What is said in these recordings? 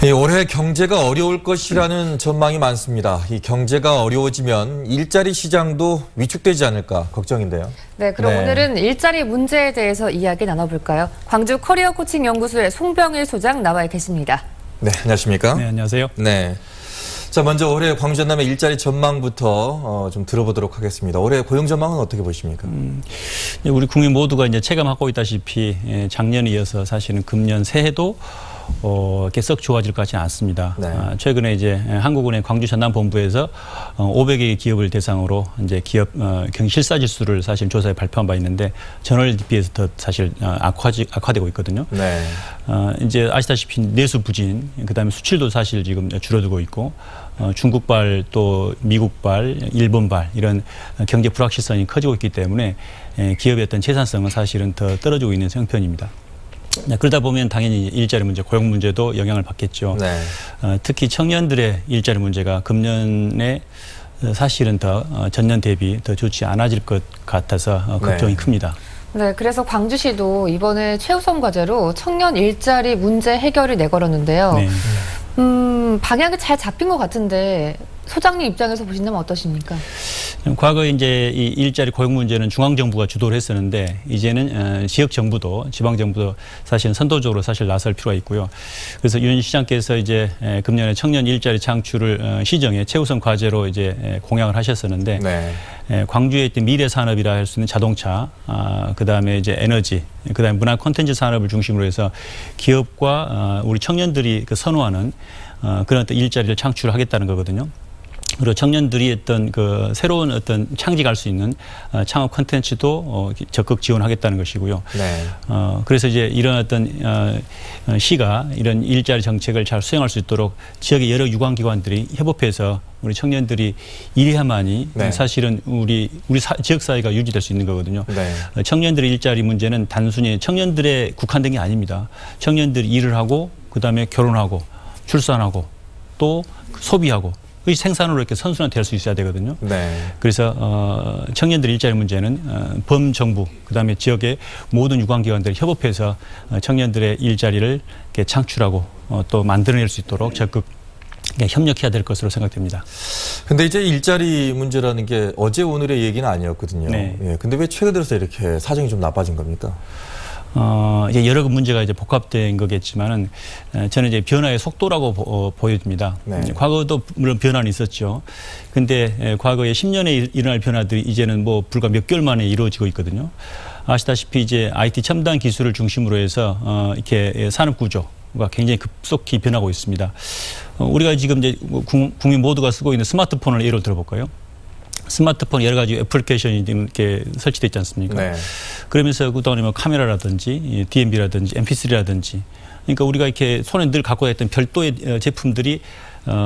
네, 올해 경제가 어려울 것이라는 전망이 많습니다. 이 경제가 어려워지면 일자리 시장도 위축되지 않을까 걱정인데요. 네, 그럼 오늘은 일자리 문제에 대해서 이야기 나눠볼까요? 광주 커리어 코칭 연구소의 송병일 소장 나와 계십니다. 네, 안녕하십니까? 네, 안녕하세요. 네. 자, 먼저 올해 광주 전남의 일자리 전망부터 좀 들어보도록 하겠습니다. 올해 고용 전망은 어떻게 보십니까? 우리 국민 모두가 이제 체감하고 있다시피 작년에 이어서 사실은 금년 새해도 이렇게 썩 좋아질 것 같지는 않습니다. 네. 최근에 이제 한국은행 광주 전남 본부에서 500개 기업을 대상으로 이제 기업 경기 실사 지수를 사실 조사에 발표한 바 있는데 전월에 비해서 더 사실 악화되고 있거든요. 네. 이제 아시다시피 내수 부진, 그다음에 수출도 사실 지금 줄어들고 있고 중국발 또 미국발, 일본발 이런 경제 불확실성이 커지고 있기 때문에 기업의 어떤 생산성은 사실은 더 떨어지고 있는 형편입니다. 그러다 보면 당연히 일자리 문제, 고용 문제도 영향을 받겠죠. 네. 특히 청년들의 일자리 문제가 금년에 사실은 더 전년 대비 더 좋지 않아질 것 같아서 걱정이 큽니다. 네, 그래서 광주시도 이번에 최우선 과제로 청년 일자리 문제 해결을 내걸었는데요. 네. 방향이 잘 잡힌 것 같은데 소장님 입장에서 보신다면 어떠십니까? 과거에 이제 이 일자리 고용 문제는 중앙정부가 주도를 했었는데 이제는 지역정부도 지방정부도 사실은 선도적으로 사실 나설 필요가 있고요. 그래서 윤 시장께서 이제 금년에 청년 일자리 창출을 시정의 최우선 과제로 이제 공약을 하셨었는데 네. 광주에 있던 미래 산업이라 할 수 있는 자동차, 그다음에 이제 에너지, 그다음에 문화 콘텐츠 산업을 중심으로 해서 기업과 우리 청년들이 선호하는 그런 어떤 일자리를 창출하겠다는 거거든요. 그리고 청년들이 어떤 그 새로운 어떤 창직할 수 있는 창업 콘텐츠도 적극 지원하겠다는 것이고요. 네. 그래서 이제 이런 어떤 시가 이런 일자리 정책을 잘 수행할 수 있도록 지역의 여러 유관기관들이 협업해서 우리 청년들이 일해야만이 네. 사실은 우리 지역 사회가 유지될 수 있는 거거든요. 네. 청년들의 일자리 문제는 단순히 청년들에 국한된 게 아닙니다. 청년들이 일을 하고 그다음에 결혼하고 출산하고 또 소비하고 이 생산으로 이렇게 선순환될 수 있어야 되거든요. 네. 그래서 청년들 일자리 문제는 범정부 그다음에 지역의 모든 유관기관들이 협업해서 청년들의 일자리를 이렇게 창출하고 또 만들어낼 수 있도록 적극 협력해야 될 것으로 생각됩니다. 근데 이제 일자리 문제라는 게 어제 오늘의 얘기는 아니었거든요. 네. 예. 근데 왜 최근 들어서 이렇게 사정이 좀 나빠진 겁니까? 이제 여러 문제가 이제 복합된 거겠지만은 저는 이제 변화의 속도라고 보여집니다. 네. 과거도 물론 변화는 있었죠. 근데 과거에 10년에 일어날 변화들이 이제는 뭐 불과 몇 개월 만에 이루어지고 있거든요. 아시다시피 이제 IT 첨단 기술을 중심으로 해서 이렇게 산업 구조가 굉장히 급속히 변하고 있습니다. 우리가 지금 이제 국민 모두가 쓰고 있는 스마트폰을 예로 들어볼까요? 스마트폰 여러 가지 애플리케이션이 이렇게 설치되어 있지 않습니까? 네. 그러면서 그동안에 뭐 카메라라든지 DMB라든지 MP3라든지 그러니까 우리가 이렇게 손에 늘 갖고 있던 별도의 제품들이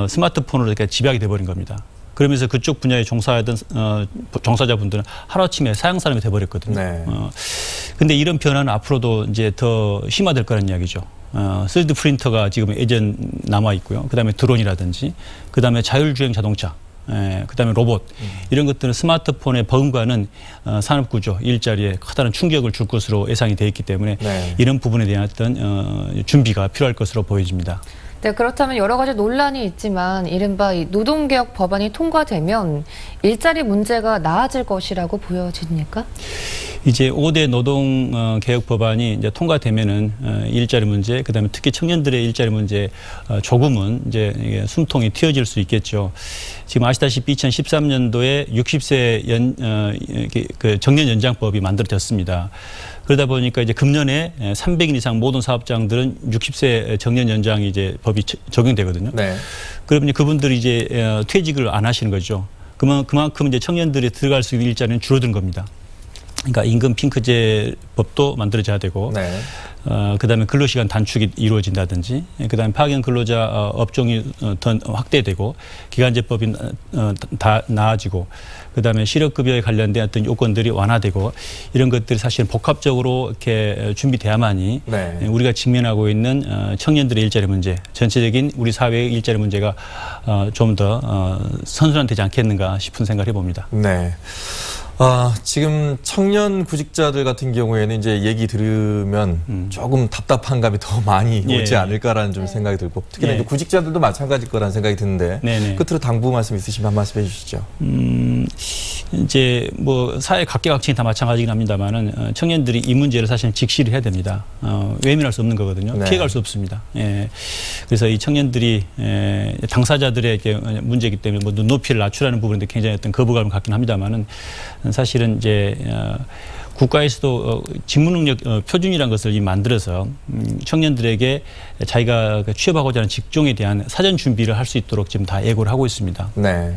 스마트폰으로 이렇게 집약이 돼버린 겁니다. 그러면서 그쪽 분야에 종사하던 종사자분들은 하루아침에 사양 사람이 돼버렸거든요. 네. 근데 이런 변화는 앞으로도 이제 더 심화될 거라는 이야기죠. 3D 프린터가 지금 예전 남아 있고요. 그다음에 드론이라든지, 그다음에 자율주행 자동차. 그다음에 로봇 이런 것들은 스마트폰의 버금가는 산업 구조, 일자리에 커다란 충격을 줄 것으로 예상이 되어 있기 때문에 네. 이런 부분에 대한 어떤 준비가 필요할 것으로 보여집니다. 네, 그렇다면 여러 가지 논란이 있지만 이른바 이 노동개혁 법안이 통과되면 일자리 문제가 나아질 것이라고 보여집니까? 이제 5대 노동개혁 법안이 이제 통과되면은 일자리 문제, 그다음에 특히 청년들의 일자리 문제 조금은 이제 숨통이 트여질 수 있겠죠. 지금 아시다시피 2013년도에 60세 그 정년 연장법이 만들어졌습니다. 그러다 보니까 이제 금년에 300인 이상 모든 사업장들은 60세 정년 연장이 이제 법이 적용되거든요. 네. 그러면 그분들이 이제 퇴직을 안 하시는 거죠. 그만큼 이제 청년들이 들어갈 수 있는 일자리는 줄어든 겁니다. 그러니까 임금 핑크제 법도 만들어져야 되고, 네. 그다음에 근로시간 단축이 이루어진다든지, 그다음에 파견 근로자 업종이 더 확대되고, 기간제법이 다 나아지고, 그다음에 실업급여에 관련된 어떤 요건들이 완화되고 이런 것들이 사실 복합적으로 이렇게 준비돼야만이 네. 우리가 직면하고 있는 청년들의 일자리 문제, 전체적인 우리 사회의 일자리 문제가 좀 더 선순환되지 않겠는가 싶은 생각을 해봅니다. 네. 지금 청년 구직자들 같은 경우에는 이제 얘기 들으면 조금 답답한 감이 더 많이 오지 않을까라는 좀 생각이 들고 특히나 이제 구직자들도 마찬가지일 거라는 생각이 드는데 끝으로 당부 말씀 있으시면 한 말씀 해주시죠. 이제 뭐 사회 각계각층이 다 마찬가지긴 합니다만은 청년들이 이 문제를 사실 직시를 해야 됩니다. 외면할 수 없는 거거든요. 피해갈 수 없습니다. 그래서 이 청년들이 당사자들의 문제이기 때문에 뭐 눈높이를 낮추라는 부분인데 굉장히 어떤 거부감을 갖긴 합니다만은 사실은 이제 국가에서도 직무능력 표준이라는 것을 만들어서 청년들에게 자기가 취업하고자 하는 직종에 대한 사전 준비를 할 수 있도록 지금 다 예고를 하고 있습니다. 네.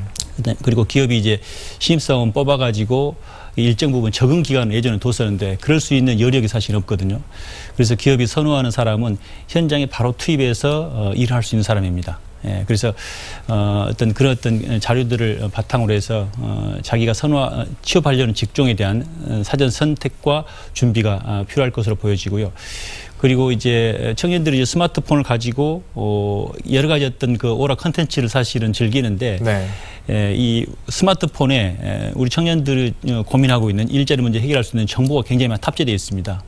그리고 기업이 이제 신입사원 뽑아가지고 일정 부분 적응 기간을 예전에 뒀었는데 그럴 수 있는 여력이 사실 없거든요. 그래서 기업이 선호하는 사람은 현장에 바로 투입해서 일을 할 수 있는 사람입니다. 그래서 어떤 그런 자료들을 바탕으로 해서 자기가 취업하려는 직종에 대한 사전 선택과 준비가 필요할 것으로 보여지고요. 그리고 이제 청년들이 이제 스마트폰을 가지고 여러 가지 어떤 그 오락 컨텐츠를 사실은 즐기는데 이 스마트폰에 우리 청년들이 고민하고 있는 일자리 문제 해결할 수 있는 정보가 굉장히 많이 탑재되어 있습니다.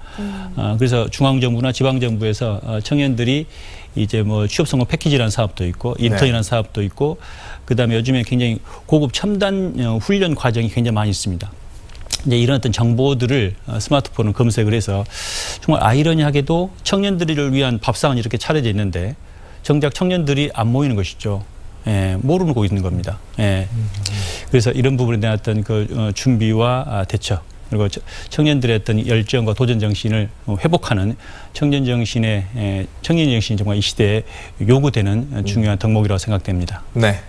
그래서 중앙정부나 지방정부에서 청년들이 이제 뭐 취업성공 패키지라는 사업도 있고 인턴이라는 사업도 있고 그다음에 요즘에 굉장히 고급 첨단 훈련 과정이 굉장히 많이 있습니다. 이제 이런 어떤 정보들을 스마트폰을 검색을 해서 정말 아이러니하게도 청년들을 위한 밥상은 이렇게 차려져 있는데 정작 청년들이 안 모이는 것이죠. 모르고 있는 겁니다. 그래서 이런 부분에 대한 어떤 그 준비와 대처 그리고 청년들의 어떤 열정과 도전 정신을 회복하는 청년 정신이 정말 이 시대에 요구되는 중요한 덕목이라고 생각됩니다. 네,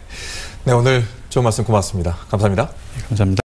오늘 좋은 말씀 고맙습니다. 감사합니다. 감사합니다.